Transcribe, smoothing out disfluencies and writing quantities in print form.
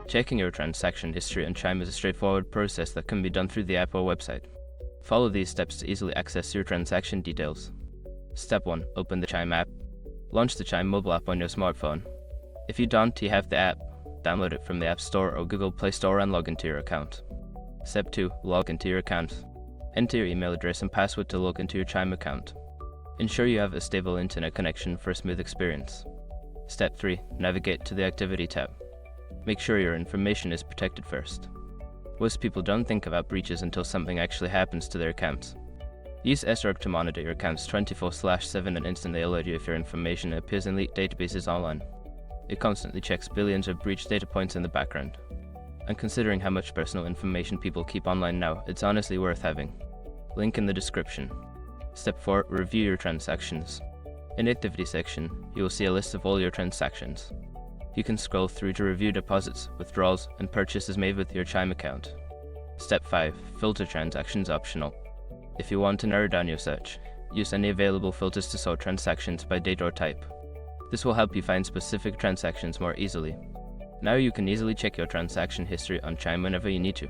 Checking your transaction history on Chime is a straightforward process that can be done through the app or website. Follow these steps to easily access your transaction details. Step 1. Open the Chime app. Launch the Chime mobile app on your smartphone. If you don't have the app, download it from the App Store or Google Play Store and log into your account. Step 2. Log into your account. Enter your email address and password to log into your Chime account. Ensure you have a stable internet connection for a smooth experience. Step 3. Navigate to the Activity tab. Make sure your information is protected first. Most people don't think about breaches until something actually happens to their accounts. Use sRogue to monitor your accounts 24/7 and instantly alert you if your information appears in leaked databases online. It constantly checks billions of breach data points in the background. And considering how much personal information people keep online now, it's honestly worth having. Link in the description. Step 4. Review your transactions. In the Activity section, you will see a list of all your transactions. You can scroll through to review deposits, withdrawals, and purchases made with your Chime account. Step 5. Filter transactions optional. If you want to narrow down your search, use any available filters to sort transactions by date or type. This will help you find specific transactions more easily. Now you can easily check your transaction history on Chime whenever you need to.